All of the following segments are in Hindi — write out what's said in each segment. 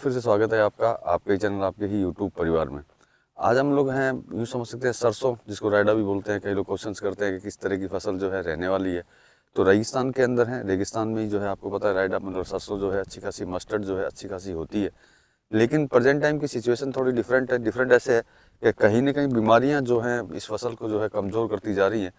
फिर से स्वागत है आपका आपके ही चैनल आपके ही यूट्यूब परिवार में। आज हम लोग हैं, यूँ समझ सकते हैं, सरसों, जिसको रायडा भी बोलते हैं। कई लोग क्वेश्चंस करते हैं कि किस तरह की फसल जो है रहने वाली है। तो रेगिस्तान के अंदर है, रेगिस्तान में ही जो है आपको पता है रायडा मतलब सरसों जो है अच्छी खासी, मस्टर्ड जो है अच्छी खासी होती है। लेकिन प्रेजेंट टाइम की सिचुएशन थोड़ी डिफरेंट है। डिफरेंट ऐसे है कि कहीं ना कहीं बीमारियां जो हैं इस फसल को जो है कमज़ोर करती जा रही हैं।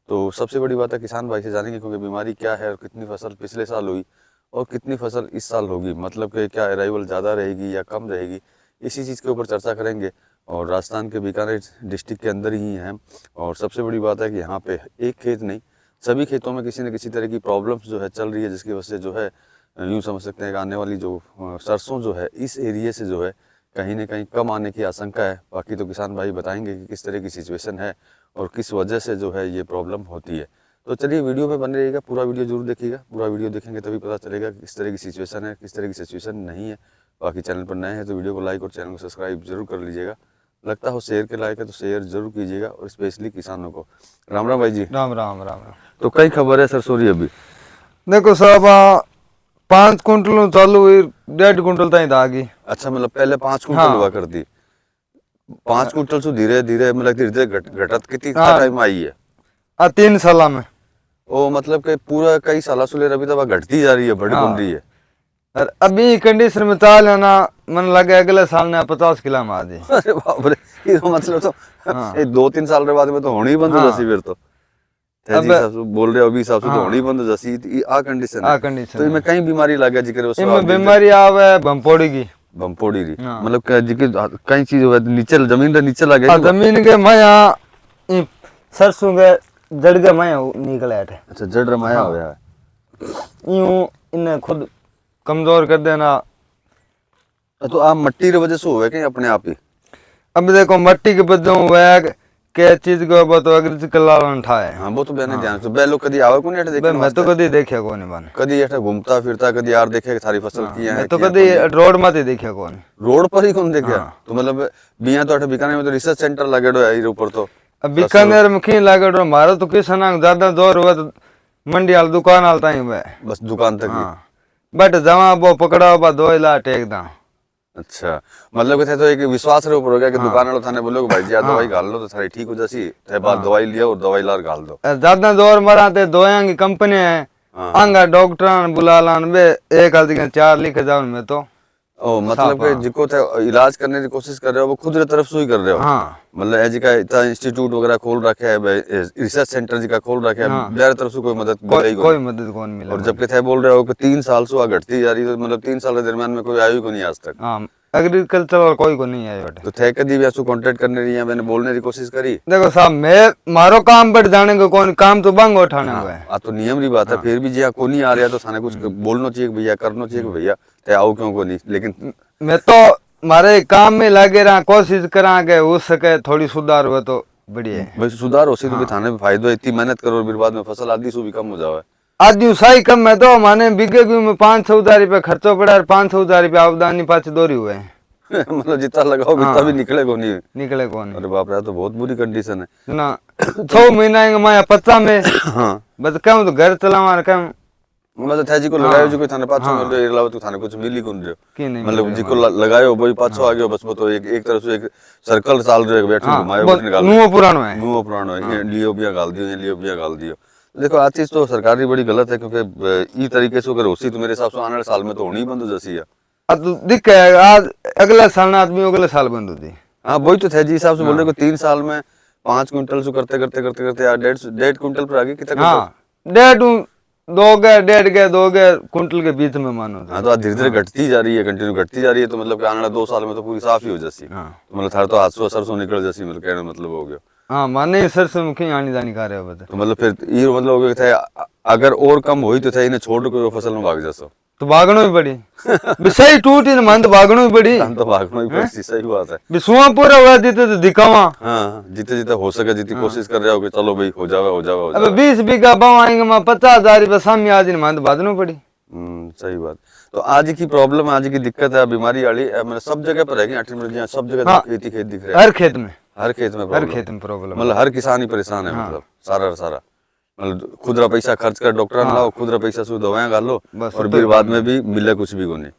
तो सबसे बड़ी बात है किसान भाई से जानेंगे क्योंकि बीमारी क्या है और कितनी फसल पिछले साल हुई और कितनी फसल इस साल होगी, मतलब कि क्या अराइवल ज़्यादा रहेगी या कम रहेगी, इसी चीज़ के ऊपर चर्चा करेंगे। और राजस्थान के बीकानेर डिस्ट्रिक्ट के अंदर ही हैं। और सबसे बड़ी बात है कि यहाँ पे एक खेत नहीं, सभी खेतों में किसी न किसी तरह की प्रॉब्लम्स जो है चल रही है, जिसकी वजह से जो है यूँ समझ सकते हैं कि आने वाली जो सरसों जो है इस एरिए से जो है कहीं ना कहीं कम आने की आशंका है। बाकी तो किसान भाई बताएंगे कि किस तरह की सिचुएशन है और किस वजह से जो है ये प्रॉब्लम होती है। तो चलिए वीडियो में बने रहिएगा, पूरा वीडियो जरूर देखिएगा। पूरा वीडियो देखेंगे तभी पता चलेगा कि किस तरह की सिचुएशन है, किस तरह की सिचुएशन नहीं है। बाकी चैनल पर नए हैं तो वीडियो को लाइक और चैनल को सब्सक्राइब जरूर कर लीजिएगा। लगता हो शेयर के लायक है तो शेयर जरूर कीजिएगा, और स्पेशली किसानों को। राम राम भाई जी। राम राम राम राम। तो कई खबर है सरसोरी अभी। देखो साहब 5 कुंटल चालू हुई, 1.5 कुंटल तक दागी। अच्छा, मतलब पहले 5 कुंटल हाँ। हुआ करती, 5 कुंटल से धीरे धीरे मतलब धीरे धीरे घटत कितनी हाँ। टाइम आई है? 3 साल में। ओ मतलब कि पूरा कई साल से अभी तक घटती जा रही है, बढ़ कौन रही है। और अभी कंडीशन में चाल है ना, मन लगे अगले साल ने 50 किलो में आ जाए। अरे बाप रे, ये तो मतलब तो हाँ। ये 2-3 साल के बाद में तो होनी ही बंद हो जासी फिर तो। अब जी साहब बोल रहे हो अभी हिसाब से तो हाँ। होनी ही बंद हो जासी। आ कंडीशन है। कंडीशन तो इनमें कई बीमारी लग गया जिक्र उसको इनमें बीमारी आवे भंपोड़ी की। बमपोड़ी री, हाँ। मतलब कई चीज हुआ नीचे जमीन रे नीचे लगे। जमीन के मैं यहाँ सरसों के जड़ के मैं निकले हटे। अच्छा, जड़ रमाया हो गया है। यूं इन्हें खुद कमजोर कर देना। तो आप मट्टी रे वजह से हुआ कहीं अपने आप ही? अब देखो मट्टी के बदों वह के चीज को वो तो अगर कलावन ठाए। हाँ वो तो मैंने ध्यान से बैलो कदी आवे कोनी अटे देखने मैं तो कदी देखा कोनी बन। कदी अटे घूमता फिरता कदी यार देखे सारी फसल की है। मैं तो कदी रोड मत ही देखा कोनी। रोड पर ही कौन देखा? तो मतलब बिया तो अटे बीकानेर में तो रिसर्च सेंटर लगेडो है ऊपर तो। अब बीकानेर में की लागेडो मारो तो किसान ज्यादा दूर हुआ तो मंडी वाल दुकान वाल ताई हुआ बस दुकान तक ही। बट जमा वो पकड़ा बा दो ला टेक दा। अच्छा, मतलब कि थे तो एक विश्वास रे ऊपर हो गया कि दुकान वाला थाने बोलो भाई जी दवाई घाल लो तो सारी ठीक हो जासी, थे बाद दवाई लिया और दवाई लार घाल दो। ज्यादा दूर मराते दोयां की कंपनी है। आंगा डॉक्टर बुला लान बे एक आदमी के 4 लिख जाओ में तो। ओ मतलब कि जिको थे इलाज करने की कोशिश कर रहे हो वो खुद रे तरफ से ही कर रहे हो। हाँ। मतलब ऐसी का इतना इंस्टीट्यूट वगैरह खोल रखे है, रिसर्च सेंटर जी का खोल रखे है, मेरे तरफ से कोई मदद मिलेगी कोई मदद कौन मिला। और जबकि थे बोल रहे हो कि 3 साल से घटती जा रही है, तो मतलब 3 साल के दरमियान में कोई आयु को नहीं आज तक। हाँ, एग्रीकल्चर कोई को नहीं आया बेटा। तो थे कदी भी ऐसे कांटेक्ट करने रही है, मैंने बोलने की कोशिश करी। देखो साहब मैं मारो काम पर जाने को कौन काम तो बंग उठाने हुआ है। तो नियम री बात है, फिर भी जी को नहीं आ रहा तो थाने कुछ बोलना चाहिए भैया, करना चाहिए भैया थे आओ क्यों को नहीं। लेकिन मैं तो मारे काम में लगे रहा, कोशिश करा के हो सके थोड़ी सुधार हुआ तो बढ़िया है। भाई सुधार हो सी तो भी थाने में फायदा है, इतनी मेहनत करो फिर बाद में फसल आदि से भी कम हो जावे। आज सही कम में तो माने बीघे में 500,000 रुपये खर्चो पड़ा और 500,000 रुपये आमदनी पाँच दोरी हुए हैं। मतलब जितना लगाओ उतना भी निकले को नहीं। निकले कौन? अरे बाप रे, तो बहुत बुरी कंडीशन है ना 6 महीना मैं 50 में हाँ बस कम तो घर चलावा कम। मतलब थे जी को लगायो जो कोई थाने पाछो मिल रहे अलावा तो थाने कुछ मिल ही कौन रहे की नहीं मतलब जी को लगायो वही पाछो आ गयो बस। वो तो एक तरह से एक सर्कल चाल रहे बैठे घुमायो बैठने निकाल नुओ पुरानो है। नुओ पुरानो है, ये लियो बिया गाल दियो, ये लियो बिया गाल दियो। देखो आज चीज तो सरकार की बड़ी गलत है, क्योंकि ई तरीके से अगर होसी तो मेरे हिसाब से आने वाले साल में तो होनी ही बंद हो जैसी है। अब तो दिख है आज अगले साल ना आदमी अगले साल बंद होती। हाँ वही तो थे जी हिसाब से बोल रहे को 3 साल में 5 क्विंटल से करते करते करते करते यार 1.5 क्विंटल पर आगे कितना। हाँ 1.5 कुंटल के बीच में मानो। हाँ तो धीरे धीरे घटती जा रही है, कंटिन्यू घटती जा रही है। तो मतलब कि आने वाले 2 साल में तो पूरी साफ ही हो जाती। तो मतलब थारे तो हाथ सरसों निकल जाती, मतलब कहने मतलब हो गया। हाँ माने सरसों में कहीं आनी जानी खा रहे हो बता। तो मतलब फिर ये मतलब हो गया था अगर और कम हुई तो थे इन्हें छोड़ के फसल में भाग जासो तो भागनो ही पड़ी सही टूटी मन तो भागनो ही पड़ी। हम तो भागना ही पड़ी, सही बात है। बिसुआ पूरा हुआ देते तो दिखावा। हाँ जितने जितने हो सके जितनी कोशिश कर रहे हो कि चलो भाई हो जावे हो जावे हो जावे। अब 20 बीघा बवाएंगे मैं 50,000 रुपये सामने आज मन तो भागनो पड़ी। सही बात। तो आज की प्रॉब्लम, आज की दिक्कत है बीमारी वाली, मतलब सब जगह पर है कि सब जगह खेती खेत दिख रहा है। हर खेत में प्रॉब्लम, मतलब हर किसान ही परेशान है। मतलब सारा सारा मतलब खुदरा पैसा खर्च कर डॉक्टर लाओ, खुदरा पैसा से दवाएं गालो और फिर बाद में भी मिले कुछ भी को नहीं।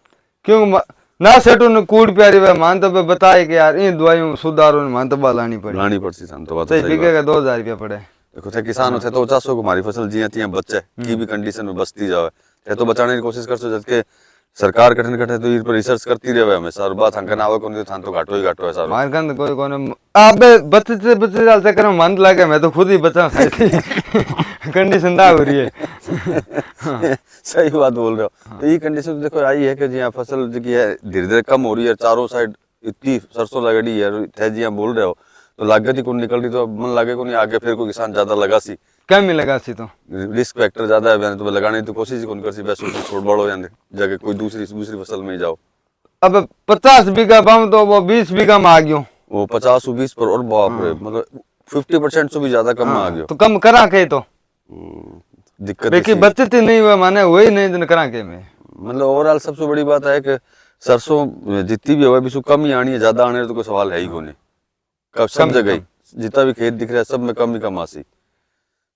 क्यों ना सेठू ने कूड़ प्यारी वे मान तो बताए कि यार इन दवाइयों सुधारो मान तो लानी पड़ी लानी पड़ती सन तो बात सही सही बिके बात। का 2000 रुपया पड़े। देखो थे किसान होते तो 50 को हमारी फसल जिया थी बच्चे की भी कंडीशन में बचती जावे थे तो बचाने की कोशिश कर सो जबकि सरकार कठिन कठे तो इन पर रिसर्च करती रहे हमेशा और बात हंकन आवे को नहीं थान तो घाटो ही घाटो है सारो। मार कंद कोई कोने अबे बच्चे साल से कर मन लगे मैं तो खुद ही बचा खाई थी कंडीशन दा हो रही है। सही बात बोल रहे हो। तो ये कंडीशन तो देखो आई है कि जी फसल जो है धीरे धीरे कम हो रही है चारों साइड इतनी सरसों लगड़ी है थे जी बोल रहे हो तो लागत ही कौन निकल रही तो मन लगे को नहीं आगे फिर कोई किसान ज्यादा लगा सी क्या मिलेगा सी तो रिस्क फैक्टर ज्यादा है तो लगाने की तो कोशिश ही कौन कर सी बस उसको छोड़ बड़ो जाने जगह कोई दूसरी फसल में ही जाओ। अब 50 बीघा पाऊं तो वो 20 बीघा में आ गयो वो 50-20 पर और बाप रे मतलब 50% से भी ज्यादा कम में आ गयो तो कम करा के तो दिक्कत बेकी इसी है। बचत ही नहीं हुआ माने वही नहीं दिन करा के में मतलब ओवरऑल सबसे बड़ी बात है कि सरसों जितनी भी हो कम ही आनी है ज्यादा आने तो कोई सवाल है ही को नहीं कब सब कम ही जगह ही कम। जितना भी खेत दिख रहा है सब में कम ही कम आसी।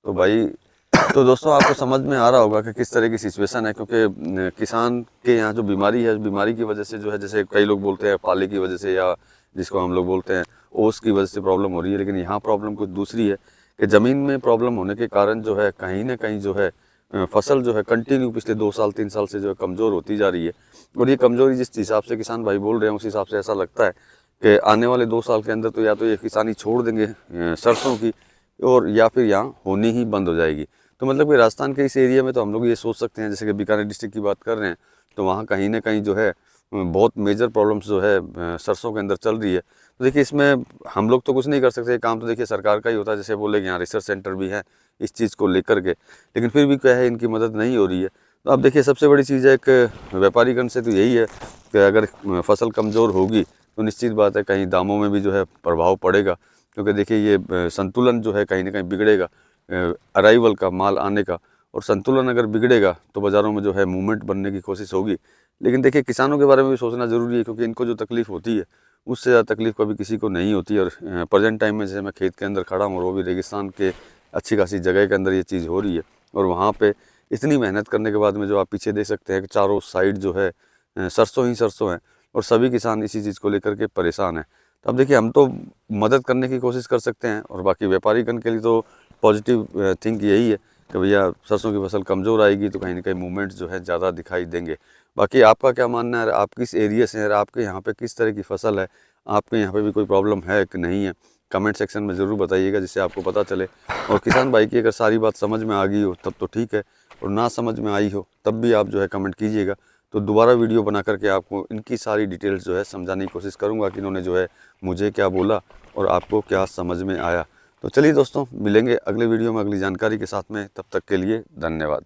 तो भाई तो दोस्तों आपको समझ में आ रहा होगा कि किस तरह की सिचुएशन है क्योंकि किसान के यहाँ जो बीमारी है बीमारी की वजह से जो है जैसे कई लोग बोलते हैं पाले की वजह से या जिसको हम लोग बोलते हैं ओस की वजह से प्रॉब्लम हो रही है लेकिन यहाँ प्रॉब्लम कुछ दूसरी है कि ज़मीन में प्रॉब्लम होने के कारण जो है कहीं ना कहीं जो है फसल जो है कंटिन्यू पिछले 2 साल 3 साल से जो है कमज़ोर होती जा रही है और ये कमज़ोरी जिस हिसाब से किसान भाई बोल रहे हैं उस हिसाब से ऐसा लगता है कि आने वाले 2 साल के अंदर तो या तो ये किसानी छोड़ देंगे सरसों की और या फिर यहाँ होनी ही बंद हो जाएगी। तो मतलब कि राजस्थान के इस एरिया में तो हम लोग ये सोच सकते हैं जैसे कि बीकानेर डिस्ट्रिक्ट की बात कर रहे हैं तो वहाँ कहीं ना कहीं जो है बहुत मेजर प्रॉब्लम्स जो है सरसों के अंदर चल रही है। तो देखिए इसमें हम लोग तो कुछ नहीं कर सकते काम तो देखिए सरकार का ही होता है जैसे बोले कि यहाँ रिसर्च सेंटर भी है इस चीज़ को लेकर के लेकिन फिर भी क्या है इनकी मदद नहीं हो रही है। तो अब देखिए सबसे बड़ी चीज़ है एक व्यापारीगण से तो यही है कि अगर फसल कमज़ोर होगी तो निश्चित बात है कहीं दामों में भी जो है प्रभाव पड़ेगा क्योंकि देखिए ये संतुलन जो है कहीं ना कहीं बिगड़ेगा अराइवल का माल आने का और संतुलन अगर बिगड़ेगा तो बाज़ारों में जो है मूवमेंट बनने की कोशिश होगी। लेकिन देखिए किसानों के बारे में भी सोचना ज़रूरी है क्योंकि इनको जो तकलीफ़ होती है उससे ज़्यादा तकलीफ़ कभी किसी को नहीं होती है। और प्रेजेंट टाइम में जैसे मैं खेत के अंदर खड़ा हूँ और वो भी रेगिस्तान के अच्छी खासी जगह के अंदर ये चीज़ हो रही है और वहाँ पे इतनी मेहनत करने के बाद में जो आप पीछे देख सकते हैं कि चारों साइड जो है सरसों ही सरसों हैं और सभी किसान इसी चीज़ को लेकर के परेशान हैं। तो अब देखिए हम तो मदद करने की कोशिश कर सकते हैं और बाकी व्यापारीगण के लिए तो पॉजिटिव थिंक यही है कि भैया सरसों की फसल कमज़ोर आएगी तो कहीं ना कहीं मूवमेंट्स जो है ज़्यादा दिखाई देंगे। बाकी आपका क्या मानना है आप किस एरिया से हैं आपके यहाँ पे किस तरह की फसल है आपके यहाँ पे भी कोई प्रॉब्लम है कि नहीं है कमेंट सेक्शन में ज़रूर बताइएगा जिससे आपको पता चले। और किसान भाई की अगर सारी बात समझ में आ गई हो तब तो ठीक है और ना समझ में आई हो तब भी आप जो है कमेंट कीजिएगा तो दोबारा वीडियो बना करके आपको इनकी सारी डिटेल्स जो है समझाने की कोशिश करूँगा कि इन्होंने जो है मुझे क्या बोला और आपको क्या समझ में आया। तो चलिए दोस्तों मिलेंगे अगले वीडियो में अगली जानकारी के साथ में तब तक के लिए धन्यवाद।